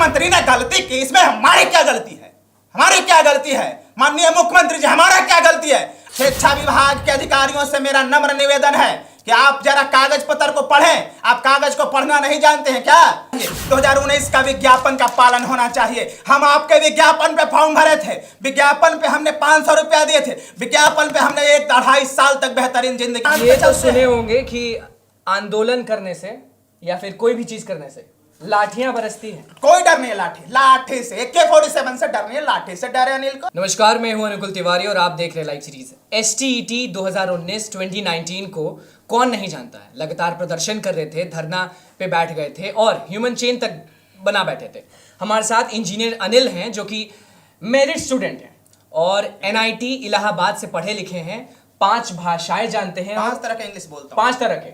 मंत्री ने गलती की, इसमें हमारी क्या गलती है? हमारी क्या गलती है माननीय मुख्यमंत्री जी, हमारा क्या गलती है? शिक्षा विभाग के अधिकारियों से मेरा नम्र निवेदन है कि आप जरा कागज पत्र को पढ़ें। आप कागज को पढ़ना नहीं जानते हैं क्या? 2019 का विज्ञापन का पालन होना चाहिए। हम आपके विज्ञापन पे फॉर्म भरे थे, विज्ञापन पे हमने 500 रुपया दिए थे, विज्ञापन पे हमने 1-2.5 साल तक बेहतरीन जिंदगी। ये तो सुने होंगे कि आंदोलन करने से या फिर कोई भी चीज करने से लाठियां बरसती हैं। कोई डर नहीं है लाठी से, AK-47 से डर नहीं है, लाठी से डर है अनिल को। नमस्कार, मैं हूं अनुकुल तिवारी और आप देख रहे हैं लाइव सीरीज। STET 2019-2019 को कौन नहीं जानता है। लगातार प्रदर्शन कर रहे थे, धरना पे बैठ गए थे और ह्यूमन चेन तक बना बैठे थे। हमारे साथ इंजीनियर अनिल हैं जो कि मेरिट स्टूडेंट हैं और NIT इलाहाबाद से पढ़े लिखे हैं, 5 भाषाएं जानते हैं, 5 तरह के इंग्लिश बोलता हूं, 5 तरह के।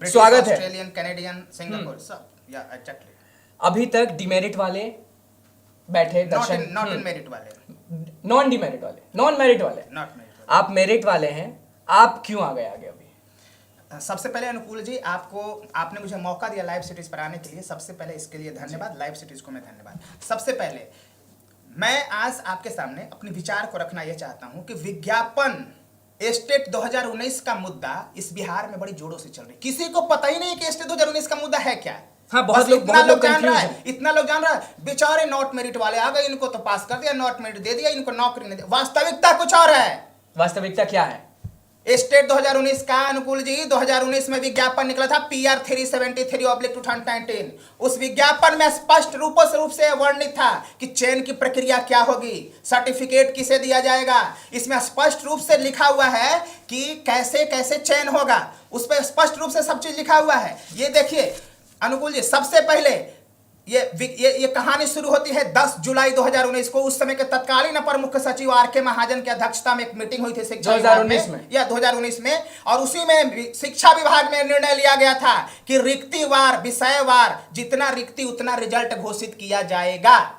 स्वागत है। ऑस्ट्रेलियन, कैनेडियन, सिंगापुर सब। या एग्जैक्टली। अभी तक डिमेरिट वाले बैठे दर्शन, नॉट इन मेरिट वाले, नॉन डिमेरिट वाले, नॉन मेरिट वाले, नॉट मेरिट। आप मेरिट वाले हैं, आप क्यों आ गए आगे? अभी सबसे पहले अनुकूल जी, आपने मुझे मौका दिया लाइव सिटीज पर आने के लिए, सबसे पहले इसके लिए धन्यवाद। लाइव सिटीज को मैं धन्यवाद। सबसे पहले मैं आज आपके सामने अपने विचार को रखना यह चाहता हूं कि विज्ञापन स्टेट 2019 का मुद्दा इस बिहार में बड़ी जोरों से चल रही है। किसी को पता ही नहीं कि स्टेट 2019 का मुद्दा है क्या। हाँ, बहुत लोग जान रहा है, इतना लोग जान रहा है। बेचारे नॉट मेरिट वाले आ गए, इनको तो पास कर दिया, नॉट मेरिट दे दिया, इनको नौकरी नहीं दी। वास्तविकता कुछ और है। वास्तविकता क्या है? स्टेट 2019 का अनुकूल जी, 2019 में विज्ञापन निकला था PR 373/2019। उस विज्ञापन में स्पष्ट रूप से वर्णित था कि चयन की प्रक्रिया क्या होगी, सर्टिफिकेट किसे दिया जाएगा। इसमें स्पष्ट रूप से लिखा हुआ है कि कैसे कैसे चयन होगा, उस पर स्पष्ट रूप से सब चीज लिखा हुआ है। ये देखिए अनुकूल जी, सबसे पहले ये कहानी शुरू होती है 10 जुलाई 2019 को। उस समय के तत्कालीन अपर मुख्य सचिव RK महाजन की अध्यक्षता में एक मीटिंग हुई थी शिक्षा 2019 में, या 2019 में, और उसी में शिक्षा विभाग में निर्णय लिया गया था कि रिक्तिवार, विषयवार जितना रिक्ति उतना रिजल्ट घोषित किया जाएगा।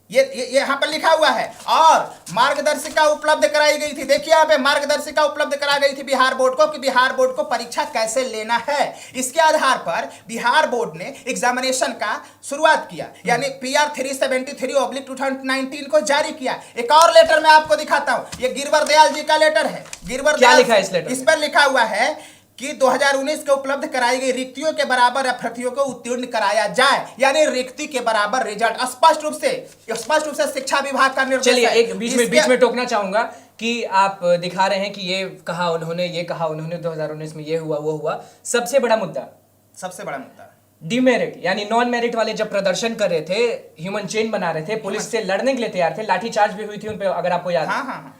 ये यहाँ पर लिखा हुआ है। और मार्गदर्शिका उपलब्ध कराई गई थी। देखिए यहाँ पे मार्गदर्शिका उपलब्ध कराई गई थी बिहार बोर्ड को कि बिहार बोर्ड को परीक्षा कैसे लेना है। इसके आधार पर बिहार बोर्ड ने एग्जामिनेशन का शुरुआत किया, यानी PR 373/2019 को जारी किया। एक और लेटर मैं आपको दिखाता हूँ, ये गिरवर दयाल जी का लेटर है। गिरवर क्या दयाल लिखा है इस लेटर? इस पर लिखा हुआ है कि 2019 के उपलब्ध कराई गई रिक्तियों के बराबर अभ्यर्थियों को उत्तीर्ण कराया जाए, यानी रिक्ति के बराबर रिजल्ट। स्पष्ट रूप से शिक्षा विभाग का निर्देश है। चलिए एक बीच में टोकना चाहूंगा कि आप दिखा रहे हैं कि ये कहा उन्होंने 2019 में ये हुआ वो हुआ। सबसे बड़ा मुद्दा डिमेरिट यानी नॉन मेरिट वाले जब प्रदर्शन कर रहे थे, ह्यूमन चेन बना रहे थे, पुलिस से लड़ने के लिए तैयार थे, लाठीचार्ज भी हुई थी उन पे, अगर आपको याद है।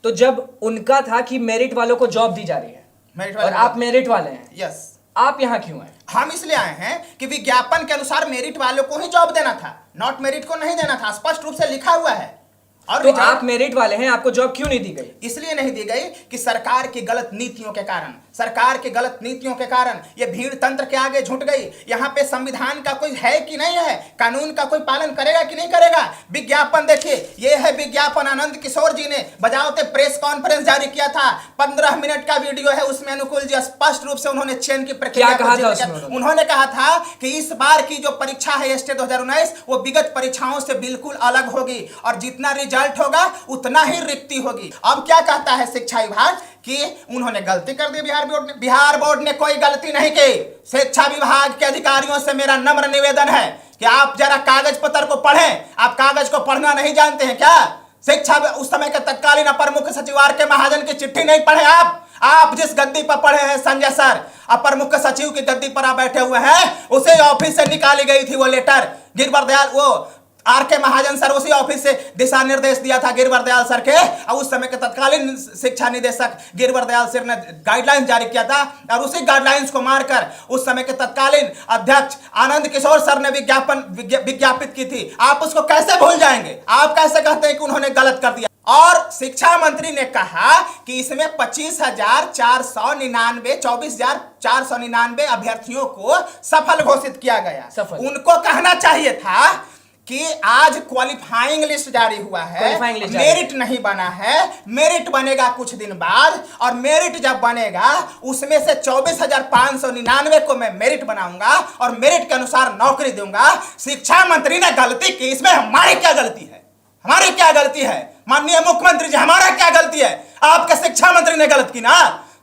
तो जब उनका था कि मेरिट वालों को जॉब दी जा रही है और आप मेरिट वाले हैं, यस, आप यहाँ क्यों आए? हम इसलिए आए हैं कि विज्ञापन के अनुसार मेरिट वालों को ही जॉब देना था, नॉट मेरिट को नहीं देना था। स्पष्ट रूप से लिखा हुआ है। और तो आप मेरिट वाले हैं, आपको जॉब क्यों नहीं दी गई? इसलिए नहीं दी गई कि सरकार की गलत नीतियों के कारण ये भीड़ तंत्र के आगे झुक गई। यहाँ पे संविधान का कोई है कि नहीं है, कानून का कोई पालन करेगा कि नहीं करेगा। विज्ञापन देखिए, ये है विज्ञापन। आनंद किशोर जी ने बजावते प्रेस कॉन्फ्रेंस जारी किया था, 15 मिनट का वीडियो है उसमें। अनुकूल जी स्पष्ट रूप से उन्होंने चयन की प्रक्रिया उन्होंने कहा था कि इस बार की जो परीक्षा है स्टेट 2019 वो विगत परीक्षाओं से बिल्कुल अलग होगी और जितना रिजल्ट होगा उतना ही रिक्ति होगी। अब क्या कहता है शिक्षा विभाग कि उन्होंने गलती कर दी। बिहार बोर्ड ने कोई गलती नहीं की। शिक्षा विभाग के अधिकारियों से मेरा नम्र निवेदन है कि आप जरा कागज पत्र को पढ़ें। आप कागज को पढ़ना नहीं जानते हैं क्या? शिक्षा उस समय के तत्कालीन अपर मुख्य सचिव RK महाजन की चिट्ठी नहीं पढ़े आप जिस गद्दी पर पढ़े हैं संजय सर, अपर मुख्य सचिव की गद्दी पर आप बैठे हुए हैं, उसे ऑफिस से निकाली गई थी वो लेटर। गिरवर दयाल, वो RK महाजन सर उसी ऑफिस से दिशा निर्देश दिया था गिरवर दयाल सर के, और उस समय के तत्कालीन शिक्षा निदेशक गिरवर दयाल सर ने गाइडलाइंस जारी किया था, और उसी गाइडलाइंस को मारकर उस समय के तत्कालीन अध्यक्ष आनंद किशोर सर ने विज्ञापित की थी। आप उसको कैसे भूल जाएंगे? आप कैसे कहते हैं कि उन्होंने गलत कर दिया? और शिक्षा मंत्री ने कहा कि इसमें 24,499 अभ्यर्थियों को सफल घोषित किया गया। उनको कहना चाहिए था कि आज क्वालिफाइंग लिस्ट जारी हुआ है, Qualifying list जारी मेरिट नहीं बना है, मेरिट बनेगा कुछ दिन बाद, और मेरिट जब बनेगा उसमें से 24,599 को मैं मेरिट बनाऊंगा और मेरिट के अनुसार नौकरी दूंगा। शिक्षा मंत्री ने गलती की, इसमें हमारी क्या गलती है? हमारी क्या गलती है माननीय मुख्यमंत्री जी? हमारा क्या गलती है? आपके शिक्षा मंत्री ने गलत की ना,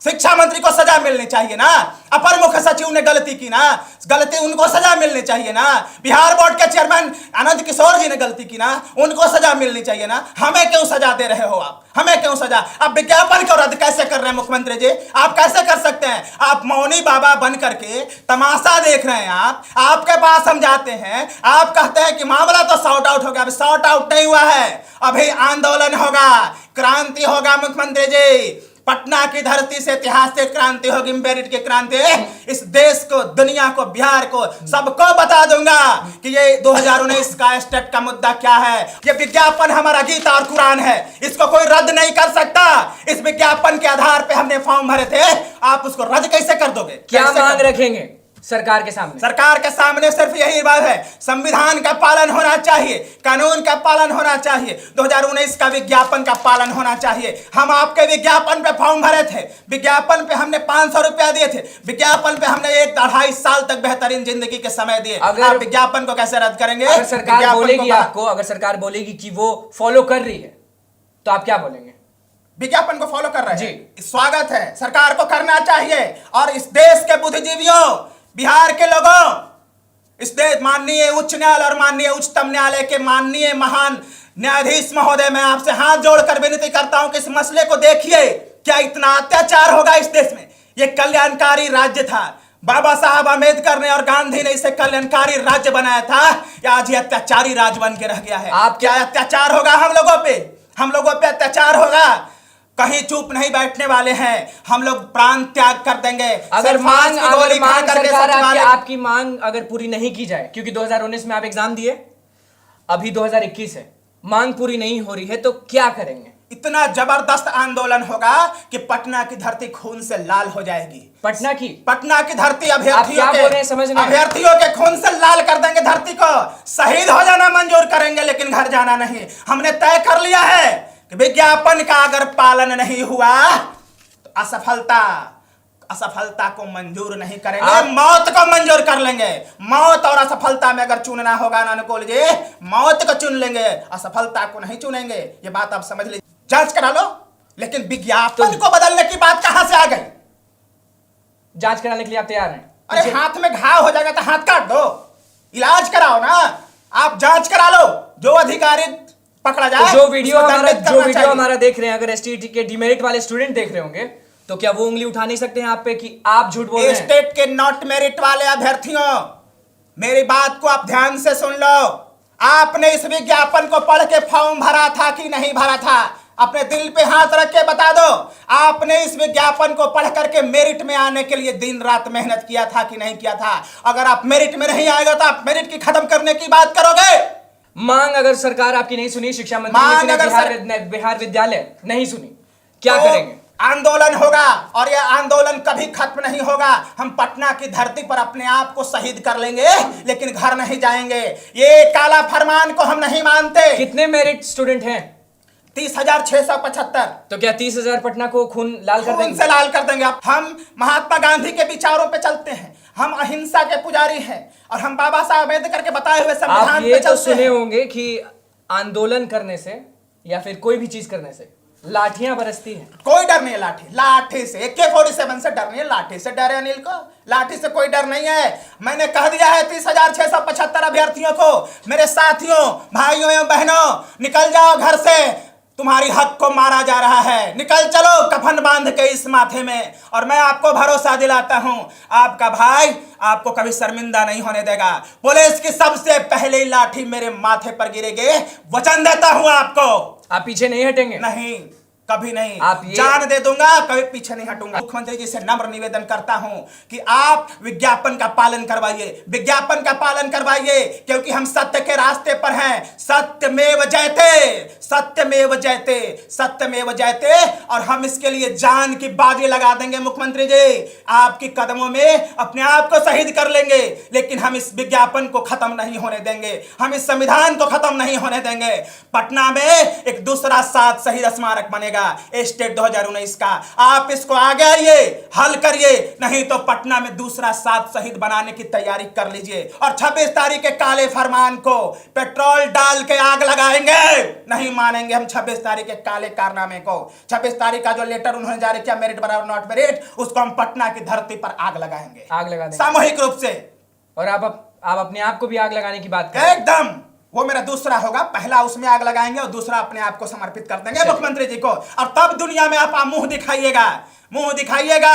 शिक्षा मंत्री को सजा मिलनी चाहिए ना, अपर मुख्य सचिव ने गलती की ना, गलती उनको सजा मिलनी चाहिए ना, बिहार बोर्ड के चेयरमैन आनंद किशोर जी ने गलती की ना, उनको सजा मिलनी चाहिए ना। हमें क्यों सजा दे रहे हो आप? हमें क्यों सजा? आप विज्ञापन को रद्द कैसे कर रहे हैं मुख्यमंत्री जी? आप कैसे कर सकते हैं? आप मौनी बाबा बन करके तमाशा देख रहे हैं। आपके पास हम जाते हैं, आप कहते हैं कि मामला तो सॉर्ट आउट हो गया। अभी सॉर्ट आउट नहीं हुआ है, अभी आंदोलन होगा, क्रांति होगा मुख्यमंत्री जी। पटना की धरती से इतिहास से क्रांति होगी, मेरिट की क्रांति। इस देश को, दुनिया को, बिहार को, सबको बता दूंगा कि ये 2019 का स्टेट का मुद्दा क्या है। ये विज्ञापन हमारा गीता और कुरान है, इसको कोई रद्द नहीं कर सकता। इस विज्ञापन के आधार पे हमने फॉर्म भरे थे, आप उसको रद्द कैसे कर दोगे? क्या मांग रखेंगे सरकार के सामने? सरकार के सामने सिर्फ यही बात है, संविधान का पालन होना चाहिए, कानून का पालन होना चाहिए, 2019 का विज्ञापन का पालन होना चाहिए। हम आपके विज्ञापन पे फॉर्म भरे थे, विज्ञापन पे हमने 500 रुपया दिए थे, विज्ञापन पे हमने 1-2.5 साल तक बेहतरीन जिंदगी के समय दिए। आप विज्ञापन को कैसे रद्द करेंगे? अगर सरकार बोलेगी आपको, अगर सरकार बोलेगी कि वो फॉलो कर रही है, तो आप क्या बोलेंगे? विज्ञापन को फॉलो कर रहे हैं, स्वागत है, सरकार को करना चाहिए। और इस देश के बुद्धिजीवियों, बिहार के लोगों, इस देश माननीय उच्च न्यायालय और माननीय उच्चतम न्यायालय के माननीय महान न्यायाधीश महोदय, मैं आपसे हाथ जोड़कर विनती करता हूं कि इस मसले को देखिए। क्या इतना अत्याचार होगा इस देश में? ये कल्याणकारी राज्य था, बाबा साहब अम्बेडकर ने और गांधी ने इसे कल्याणकारी राज्य बनाया था, या आज ये अत्याचारी राज्य बन के रह गया है? आप क्या अत्याचार होगा हम लोगों पे? हम लोगों पे अत्याचार होगा? कहीं चुप नहीं बैठने वाले हैं, हम लोग प्राण त्याग कर देंगे। अगर मांग सरकार आपकी मांग अगर पूरी नहीं की जाए, क्योंकि 2019 में आप एग्जाम दिए, अभी 2021 है, मांग पूरी नहीं हो रही है, तो क्या करेंगे? इतना जबरदस्त आंदोलन होगा कि पटना की धरती खून से लाल हो जाएगी। पटना की धरती अभ्यर्थियों के खून से लाल कर देंगे धरती को। शहीद हो जाना मंजूर करेंगे, लेकिन घर जाना नहीं। हमने तय कर लिया है कि विज्ञापन का अगर पालन नहीं हुआ तो असफलता को मंजूर नहीं करेंगे, मौत को मंजूर कर लेंगे। मौत और असफलता में अगर चुनना होगा ना अनुकूल जी, मौत को चुन लेंगे, असफलता को नहीं चुनेंगे। ये बात आप समझ लीजिए, जांच करा लो। लेकिन विज्ञापन को बदलने की बात कहां से आ गई? जांच कराने के लिए आप तैयार हैं? अरे हाथ में घाव हो जाएगा तो हाथ काट दो, इलाज कराओ ना। आप जांच करा लो, जो अधिकारी पकड़ा जाए। जो वीडियो हमारा देख रहे हैं, अगर एसटीईटी के डीमेरिट वाले स्टूडेंट देख रहे होंगे, तो क्या वो उंगली उठा नहीं सकते हैं आप पे कि आप झूठ बोल रहे हैं? स्टेट के नॉट मेरिट वाले अभ्यर्थियों, मेरी बात को आप ध्यान से सुन लो। आपने इस विज्ञापन को पढ़ के फॉर्म भरा था कि नहीं भरा था? अपने दिल पे हाथ रख के बता दो। आपने इस विज्ञापन को पढ़ करके मेरिट में आने के लिए दिन रात मेहनत किया था कि नहीं किया था? अगर आप मेरिट में नहीं आएगा तो आप मेरिट की खत्म करने की बात करोगे? मांग अगर सरकार आपकी नहीं सुनी, शिक्षा मंत्री ने बिहार विद्यालय नहीं सुनी, क्या करेंगे? आंदोलन होगा, और यह आंदोलन कभी खत्म नहीं होगा। हम पटना की धरती पर अपने आप को शहीद कर लेंगे, लेकिन घर नहीं जाएंगे। ये काला फरमान को हम नहीं मानते। कितने मेरिट स्टूडेंट हैं? 30,675। तो क्या 30,000 पटना को खून लाल कर देंगे? से लाल कर देंगे। हम महात्मा गांधी के विचारों पे चलते हैं, हम अहिंसा के पुजारी हैं, और हम बाबा साहब अम्बेडकर के बताए हुए संविधान पे चलते हैं। आप ये तो सुने होंगे कि आंदोलन करने से या फिर कोई भी चीज करने से लाठियां बरसती हैं। कोई डर नहीं है लाठी से। AK-47 से डर नहीं है, लाठी से डर है अनिल को? लाठी से कोई डर नहीं है। मैंने कह दिया है 30,675 अभ्यर्थियों को, मेरे साथियों, भाइयों एवं बहनों, निकल जाओ घर से, तुम्हारी हक को मारा जा रहा है। निकल चलो कफन बांध के इस माथे में। और मैं आपको भरोसा दिलाता हूं, आपका भाई आपको कभी शर्मिंदा नहीं होने देगा। पुलिस की सबसे पहले लाठी मेरे माथे पर गिरेगी, वचन देता हूं आपको। आप पीछे नहीं हटेंगे? नहीं, कभी नहीं। आप ये जान दे दूंगा, कभी पीछे नहीं हटूंगा। मुख्यमंत्री जी से नम्र निवेदन करता हूं कि आप विज्ञापन का पालन करवाइए, विज्ञापन का पालन करवाइए, क्योंकि हम सत्य के रास्ते पर हैं। सत्यमेव जयते, सत्यमेव जयते, सत्यमेव जयते, और हम इसके लिए जान की बाजी लगा देंगे। मुख्यमंत्री जी, आपकी कदमों में अपने आप को शहीद कर लेंगे, लेकिन हम इस विज्ञापन को खत्म नहीं होने देंगे, हम इस संविधान को खत्म नहीं होने देंगे। पटना में एक दूसरा 7 शहीद स्मारक बनेगा स्टेट 2019 का। आप इसको आगे आइए, हल करिए, नहीं तो पटना में दूसरा 7 शहीद बनाने की तैयारी कर लीजिए। और 26 तारीख के काले फरमान को पेट्रोल डाल के आग लगाएंगे। नहीं मानेंगे हम 26 तारीख के काले कारनामे को। 26 तारीख का जो लेटर उन्होंने जारी किया, मेरिट बराबर नॉट मेरिट, उसको हम पटना की धरती पर आग लगाएंगे, आग लगा देंगे सामूहिक रूप से। और आप अपने आप को भी आग लगाने की बात करें। एकदम, वो मेरा दूसरा होगा। पहला उसमें आग लगाएंगे और दूसरा अपने आप को समर्पित कर देंगे मुख्यमंत्री जी को। और तब दुनिया में आप मुंह दिखाइएगा, मुंह दिखाइएगा।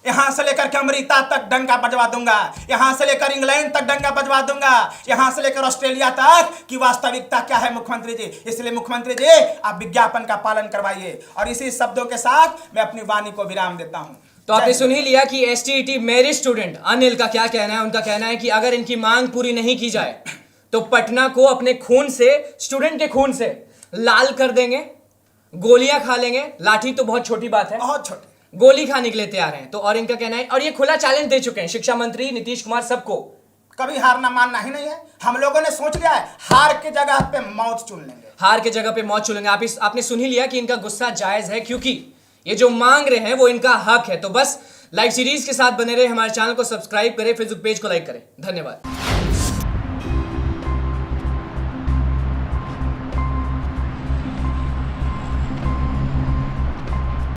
यहां से लेकर के अमेरिका तक डंका बजवा दूंगा, यहां से लेकर इंग्लैंड तक डंका बजवा दूंगा, यहां से लेकर ऑस्ट्रेलिया तक कि वास्तविकता क्या है मुख्यमंत्री जी। इसलिए मुख्यमंत्री जी, आप विज्ञापन का पालन करवाइए। और इसी शब्दों के साथ मैं अपनी वाणी को विराम देता हूं। तो आपने सुन ही लिया कि एसटीईटी मेरिट स्टूडेंट अनिल का क्या कहना है। उनका कहना है कि अगर इनकी मांग पूरी नहीं की जाए तो पटना को अपने खून से, स्टूडेंट के खून से लाल कर देंगे, गोलियां खा लेंगे। लाठी तो बहुत छोटी बात है, बहुत छोटी, गोली खाने के लिए तैयार हैं। तो और इनका कहना है, और ये खुला चैलेंज दे चुके हैं शिक्षा मंत्री नीतीश कुमार सबको, कभी हारना मानना ही नहीं है। हम लोगों ने सोच लिया है, हार की जगह पे मौत चुन लेंगे, हार के जगह पे मौत चुनेंगे। आपने सुन ही लिया कि इनका गुस्सा जायज है, क्योंकि ये जो मांग रहे हैं वो इनका हक है। तो बस लाइव सीरीज के साथ बने रहे, हमारे चैनल को सब्सक्राइब करें, फेसबुक पेज को लाइक करें। धन्यवाद।